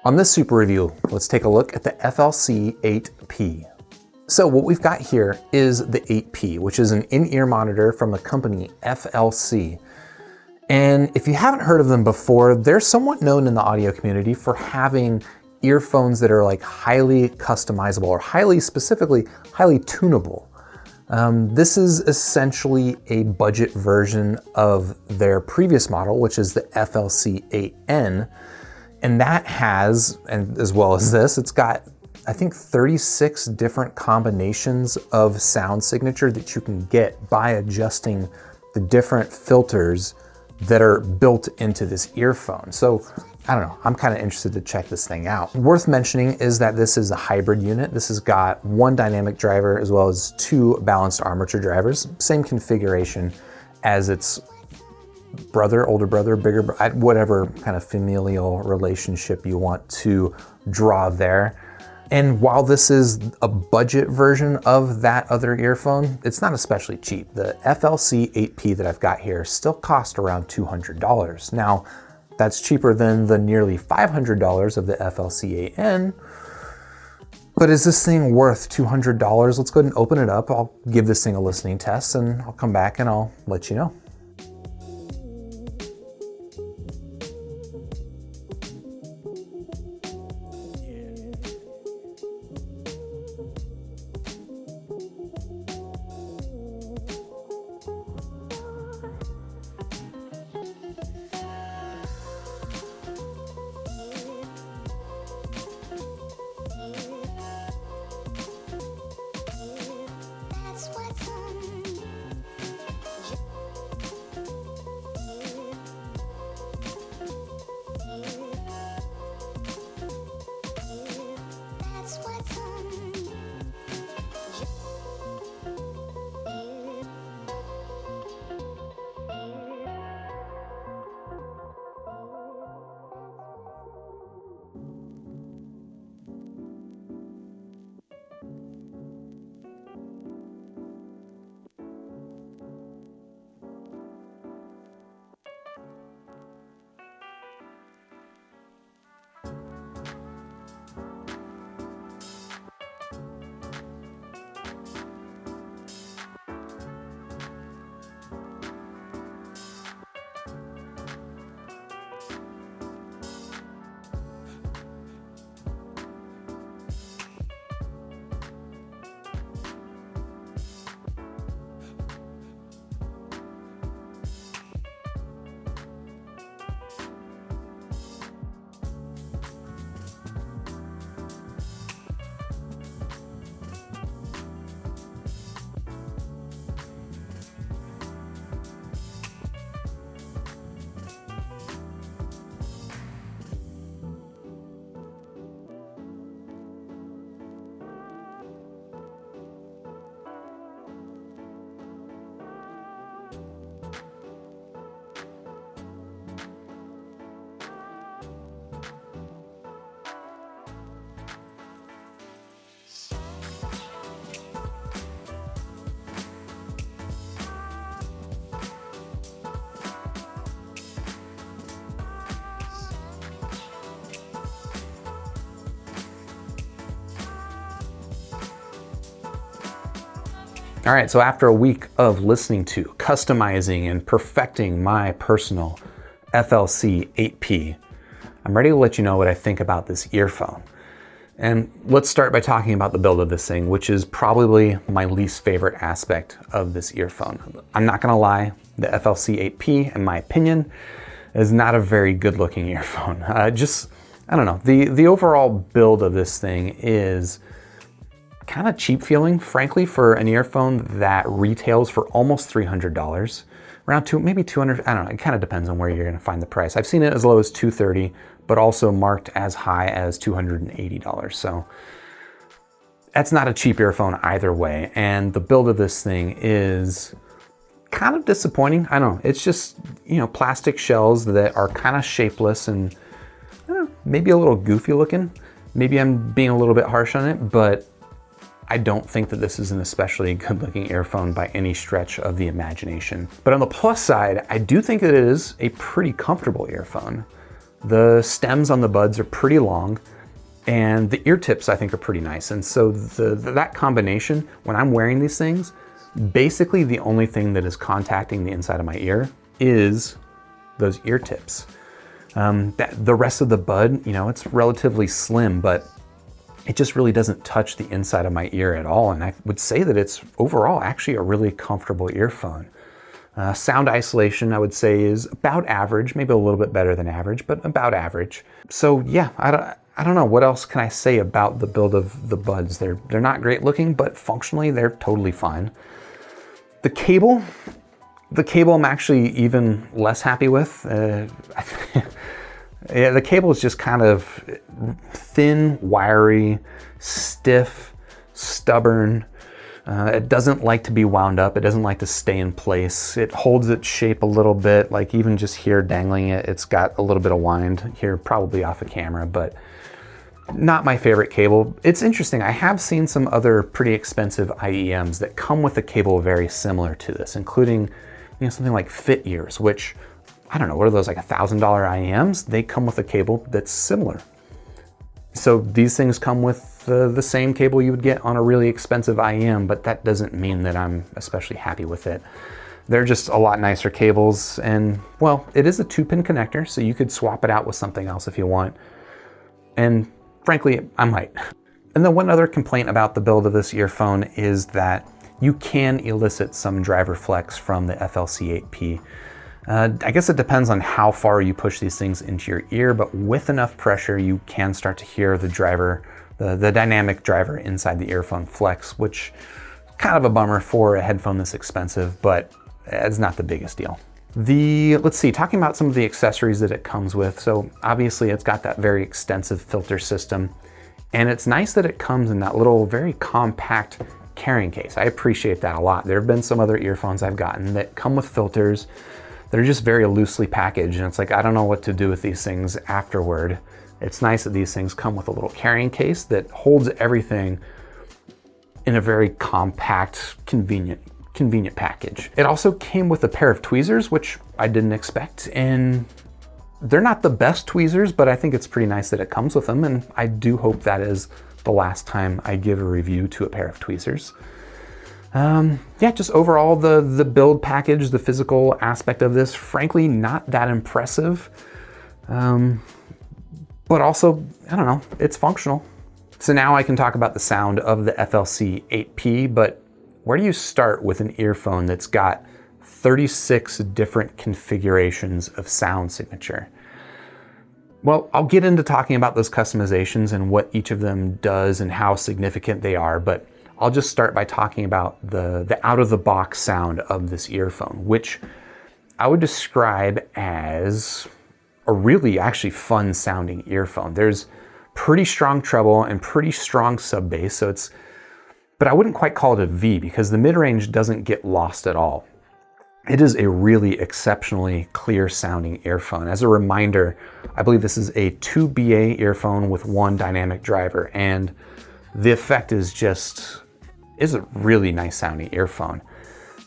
On this super review, let's take a look at the FLC8P. So what we've got here is the 8P, which is an in-ear monitor from the company FLC. And if you haven't heard of them before, they're somewhat known in the audio community for having earphones that are like highly customizable or specifically highly tunable. This is essentially a budget version of their previous model, which is the FLC8N. And that has, and as well as this, it's got, I think, 36 different combinations of sound signature that you can get by adjusting the different filters that are built into this earphone. So I don't know, I'm kind of interested to check this thing out. Worth mentioning is that this is a hybrid unit. This has got one dynamic driver as well as two balanced armature drivers. Same configuration as its brother, older brother, bigger, whatever kind of familial relationship you want to draw there. And while this is a budget version of that other earphone, it's not especially cheap. The FLC8P that I've got here still cost around $200. Now, that's cheaper than the nearly $500 of the FLC8N, but is this thing worth $200? Let's go ahead and open it up. I'll give this thing a listening test and I'll come back and I'll let you know. All right, so after a week of listening to, customizing, and perfecting my personal FLC8P, I'm ready to let you know what I think about this earphone. And let's start by talking about the build of this thing, which is probably my least favorite aspect of this earphone. I'm not gonna lie, the FLC8P, in my opinion, is not a very good looking earphone. I don't know, the overall build of this thing is kind of cheap feeling, frankly, for an earphone that retails for almost $300. Around maybe 200, I don't know, it kind of depends on where you're gonna find the price. I've seen it as low as $230, but also marked as high as $280. So that's not a cheap earphone either way. And the build of this thing is kind of disappointing. I don't know, it's just, you know, plastic shells that are kind of shapeless and maybe a little goofy looking. Maybe I'm being a little bit harsh on it, but I don't think that this is an especially good looking earphone by any stretch of the imagination. But on the plus side, I do think it is a pretty comfortable earphone. The stems on the buds are pretty long, and the ear tips I think are pretty nice. And so that combination, when I'm wearing these things, basically the only thing that is contacting the inside of my ear is those ear tips. The rest of the bud, you know, it's relatively slim, but it just really doesn't touch the inside of my ear at all. And I would say that it's overall actually a really comfortable earphone. Sound isolation, I would say, is about average, maybe a little bit better than average, but about average. So yeah, I don't know, what else can I say about the build of the buds? They're not great looking, but functionally they're totally fine. The cable I'm actually even less happy with. Yeah, the cable is just kind of thin, wiry, stiff, stubborn. It doesn't like to be wound up. It doesn't like to stay in place. It holds its shape a little bit, like even just here dangling it, it's got a little bit of wind here, probably off the camera, but not my favorite cable. It's interesting, I have seen some other pretty expensive IEMs that come with a cable very similar to this, including, you know, something like Fit Ears, which, I don't know, what are those, like $1,000 IEMs? They come with a cable that's similar. So these things come with the same cable you would get on a really expensive IEM, but that doesn't mean that I'm especially happy with it. They're just a lot nicer cables, and well, it is a 2-pin connector, so you could swap it out with something else if you want. And frankly, I might. And the one other complaint about the build of this earphone is that you can elicit some driver flex from the FLC8P. I guess it depends on how far you push these things into your ear, but with enough pressure, you can start to hear the driver, the dynamic driver inside the earphone flex, which is kind of a bummer for a headphone this expensive, but it's not the biggest deal. Let's see, talking about some of the accessories that it comes with. So obviously it's got that very extensive filter system, and it's nice that it comes in that little very compact carrying case. I appreciate that a lot. There have been some other earphones I've gotten that come with filters. They're just very loosely packaged, and it's like, I don't know what to do with these things afterward. It's nice that these things come with a little carrying case that holds everything in a very compact, convenient package. It also came with a pair of tweezers, which I didn't expect, and they're not the best tweezers, but I think it's pretty nice that it comes with them, and I do hope that is the last time I give a review to a pair of tweezers. Yeah, just overall the build package, the physical aspect of this, frankly, not that impressive. But also, I don't know, it's functional. So now I can talk about the sound of the FLC8P, but where do you start with an earphone that's got 36 different configurations of sound signature? Well, I'll get into talking about those customizations and what each of them does and how significant they are, but I'll just start by talking about the out-of-the-box sound of this earphone, which I would describe as a really actually fun sounding earphone. There's pretty strong treble and pretty strong sub bass, so but I wouldn't quite call it a V because the mid-range doesn't get lost at all. It is a really exceptionally clear sounding earphone. As a reminder, I believe this is a 2BA earphone with 1 dynamic driver, and the effect is a really nice sounding earphone.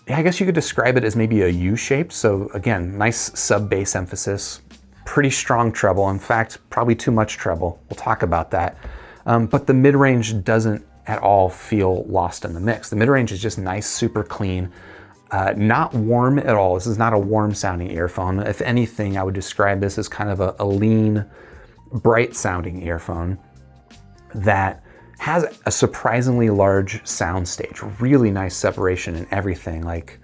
Yeah, I guess you could describe it as maybe a U-shape. So again, nice sub bass emphasis, pretty strong treble. In fact, probably too much treble. We'll talk about that. But the mid-range doesn't at all feel lost in the mix. The mid-range is just nice, super clean, not warm at all. This is not a warm sounding earphone. If anything, I would describe this as kind of a lean, bright sounding earphone that has a surprisingly large sound stage, really nice separation and everything. Like,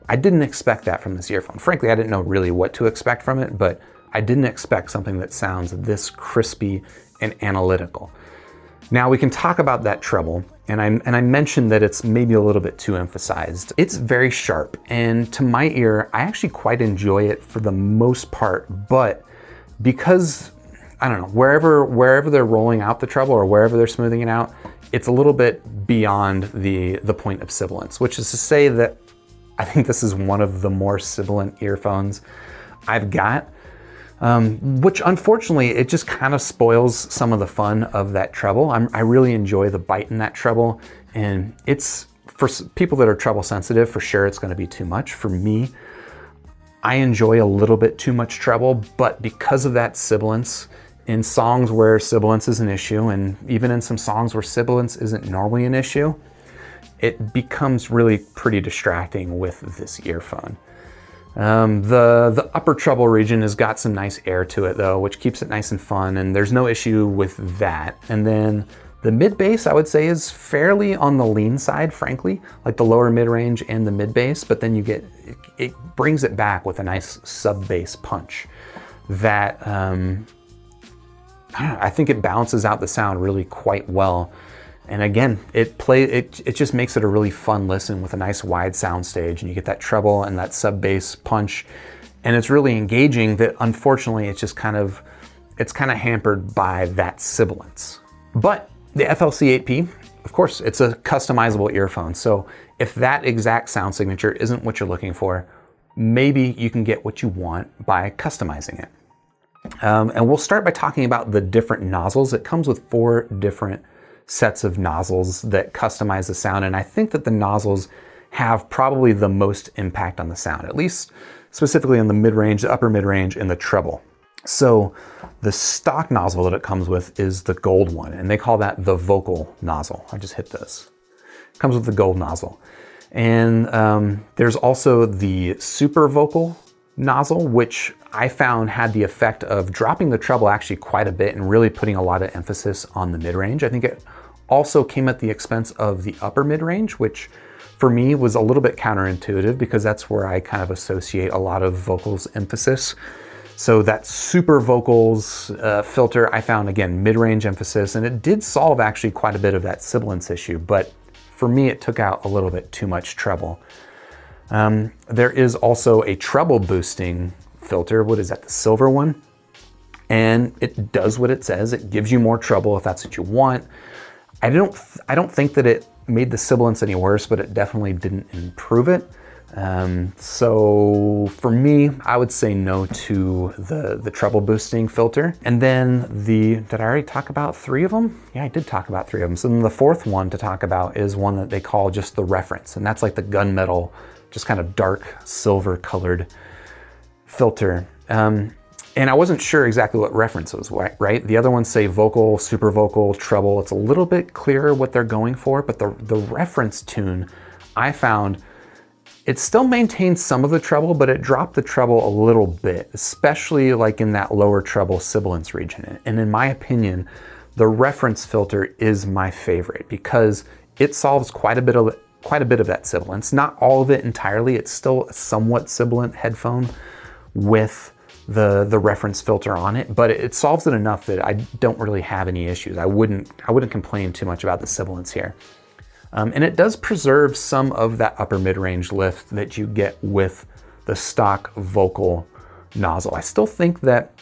I didn't expect that from this earphone. Frankly, I didn't know really what to expect from it, but I didn't expect something that sounds this crispy and analytical. Now we can talk about that treble, and I mentioned that it's maybe a little bit too emphasized. It's very sharp, and to my ear, I actually quite enjoy it for the most part, but because I don't know, wherever they're rolling out the treble or wherever they're smoothing it out, it's a little bit beyond the point of sibilance, which is to say that I think this is one of the more sibilant earphones I've got, which unfortunately, it just kind of spoils some of the fun of that treble. I really enjoy the bite in that treble, and it's, for people that are treble sensitive, for sure it's gonna be too much. For me, I enjoy a little bit too much treble, but because of that sibilance, in songs where sibilance is an issue, and even in some songs where sibilance isn't normally an issue, it becomes really pretty distracting with this earphone. The upper treble region has got some nice air to it though, which keeps it nice and fun, and there's no issue with that. And then the mid bass, I would say, is fairly on the lean side, frankly, like the lower mid range and the mid bass, but then you get, it brings it back with a nice sub bass punch that, I think it balances out the sound really quite well. And again, it just makes it a really fun listen with a nice wide sound stage, and you get that treble and that sub bass punch, and it's really engaging. That unfortunately it's kind of hampered by that sibilance. But the FLC8P, of course, it's a customizable earphone. So if that exact sound signature isn't what you're looking for, maybe you can get what you want by customizing it. And we'll start by talking about the different nozzles. It comes with 4 different sets of nozzles that customize the sound, and I think that the nozzles have probably the most impact on the sound, at least specifically on the mid-range, the upper mid-range, and the treble. So the stock nozzle that it comes with is the gold one, and they call that the vocal nozzle. I just hit this. It comes with the gold nozzle. And there's also the super vocal nozzle, which I found had the effect of dropping the treble actually quite a bit and really putting a lot of emphasis on the mid-range. I think it also came at the expense of the upper mid-range, which for me was a little bit counterintuitive because that's where I kind of associate a lot of vocals emphasis. So that super vocals filter, I found, again, mid-range emphasis, and it did solve actually quite a bit of that sibilance issue, but for me it took out a little bit too much treble. There is also a treble boosting filter. What is that, the silver one? And it does what it says. It gives you more treble if that's what you want. I don't think that it made the sibilance any worse, but it definitely didn't improve it. So for me, I would say no to the treble boosting filter. And then did I already talk about 3 of them? Yeah, I did talk about 3 of them. So then the 4th one to talk about is one that they call just the reference. And that's like the gunmetal, just kind of dark silver colored filter. And I wasn't sure exactly what reference was, right? The other ones say vocal, super vocal, treble. It's a little bit clearer what they're going for, but the reference tune, I found, it still maintains some of the treble, but it dropped the treble a little bit, especially like in that lower treble sibilance region. And in my opinion, the reference filter is my favorite because it solves quite a bit of that sibilance. Not all of it entirely. It's still a somewhat sibilant headphone with the reference filter on it, but it solves it enough that I don't really have any issues. I wouldn't complain too much about the sibilance here. And it does preserve some of that upper mid-range lift that you get with the stock vocal nozzle. I still think that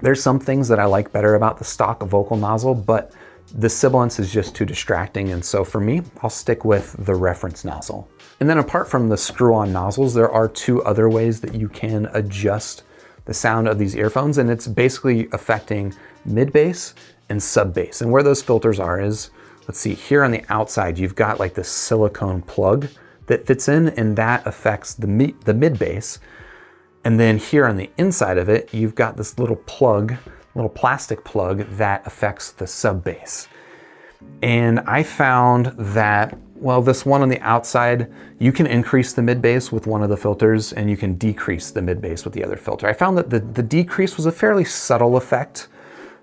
there's some things that I like better about the stock vocal nozzle, but the sibilance is just too distracting, and so for me, I'll stick with the reference nozzle. And then apart from the screw-on nozzles, there are 2 other ways that you can adjust the sound of these earphones, and it's basically affecting mid-bass and sub-bass. And where those filters are is, let's see, here on the outside, you've got like this silicone plug that fits in, and that affects the mid-bass. And then here on the inside of it, you've got this little plug, little plastic plug that affects the sub-bass. And I found that, well, this one on the outside, you can increase the mid-bass with one of the filters and you can decrease the mid-bass with the other filter. I found that the decrease was a fairly subtle effect.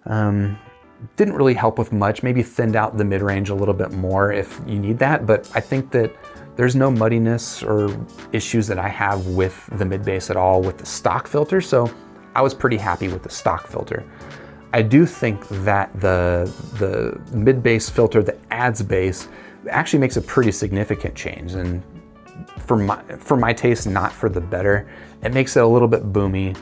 Didn't really help with much, maybe thinned out the mid-range a little bit more if you need that, but I think that there's no muddiness or issues that I have with the mid-bass at all with the stock filter, so I was pretty happy with the stock filter. I do think that the mid-bass filter that adds bass actually makes a pretty significant change, and for my taste, not for the better. It makes it a little bit boomy.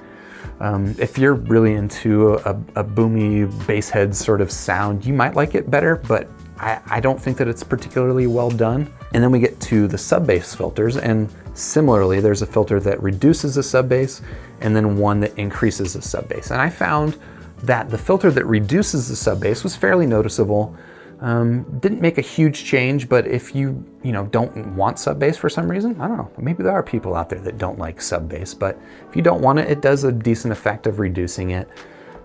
If you're really into a boomy bass head sort of sound, you might like it better, but I don't think that it's particularly well done. And then we get to the sub-bass filters, and similarly, there's a filter that reduces the sub-bass and then one that increases the sub-bass. And I found that the filter that reduces the sub-bass was fairly noticeable. Didn't make a huge change, but if you don't want sub bass for some reason, I don't know, maybe there are people out there that don't like sub bass, but if you don't want it, it does a decent effect of reducing it.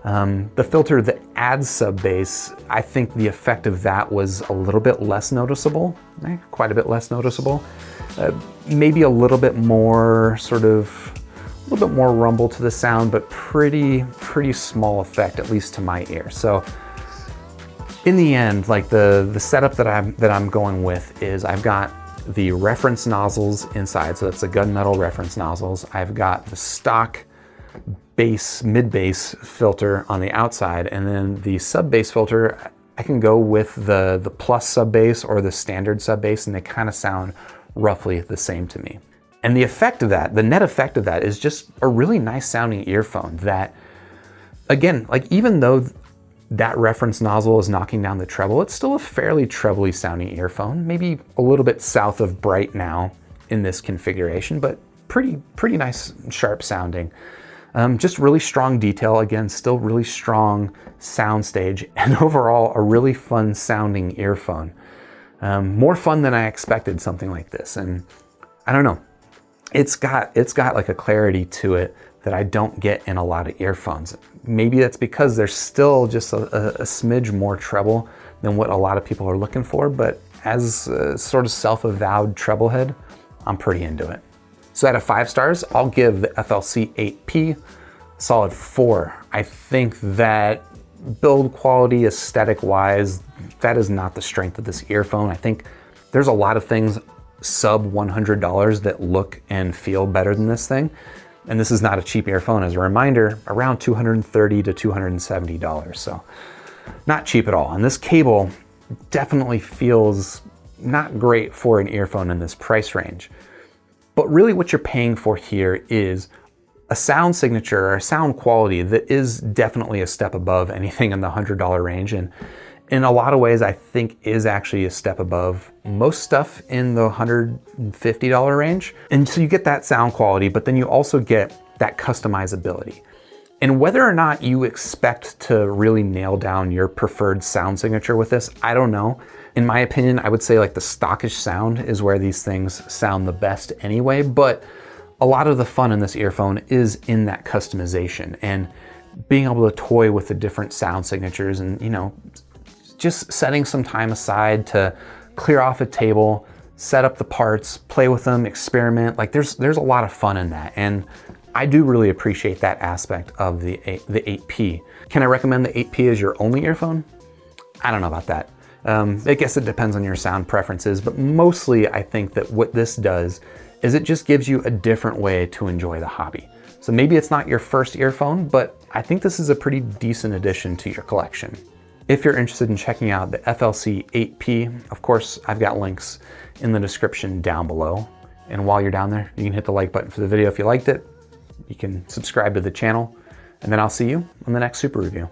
The filter that adds sub bass, I think the effect of that was a little bit less noticeable, quite a bit less noticeable. Maybe a little bit more a little bit more rumble to the sound, but pretty small effect, at least to my ear. So in the end, like the setup that I'm going with is I've got the reference nozzles inside, so that's the gunmetal reference nozzles. I've got the stock bass, mid-bass filter on the outside, and then the sub-bass filter, I can go with the plus sub-bass or the standard sub-bass, and they kind of sound roughly the same to me. And the effect of that, the net effect of that, is just a really nice sounding earphone that, again, like even though that reference nozzle is knocking down the treble, it's still a fairly trebly sounding earphone, maybe a little bit south of bright now in this configuration, but pretty nice, sharp sounding. Just really strong detail, again, still really strong sound stage, and overall a really fun sounding earphone. More fun than I expected something like this, and I don't know. It's got like a clarity to it that I don't get in a lot of earphones. Maybe that's because there's still just a smidge more treble than what a lot of people are looking for, but as a sort of self-avowed treble head, I'm pretty into it. So out of 5 stars, I'll give the FLC8P a solid 4. I think that build quality, aesthetic wise, that is not the strength of this earphone. I think there's a lot of things sub $100 that look and feel better than this thing. And this is not a cheap earphone. As a reminder, around $230 to $270. So not cheap at all. And this cable definitely feels not great for an earphone in this price range. But really what you're paying for here is a sound signature or a sound quality that is definitely a step above anything in the $100 range. And in a lot of ways, I think is actually a step above most stuff in the $150 range. And so you get that sound quality, but then you also get that customizability. And whether or not you expect to really nail down your preferred sound signature with this, I don't know. In my opinion, I would say like the stockish sound is where these things sound the best anyway, but a lot of the fun in this earphone is in that customization and being able to toy with the different sound signatures and, just setting some time aside to clear off a table, set up the parts, play with them, experiment. Like there's a lot of fun in that. And I do really appreciate that aspect of the 8P. Can I recommend the 8P as your only earphone? I don't know about that. I guess it depends on your sound preferences, but mostly I think that what this does is it just gives you a different way to enjoy the hobby. So maybe it's not your first earphone, but I think this is a pretty decent addition to your collection. If you're interested in checking out the FLC8P, of course, I've got links in the description down below. And while you're down there, you can hit the like button for the video if you liked it. You can subscribe to the channel, and then I'll see you on the next super review.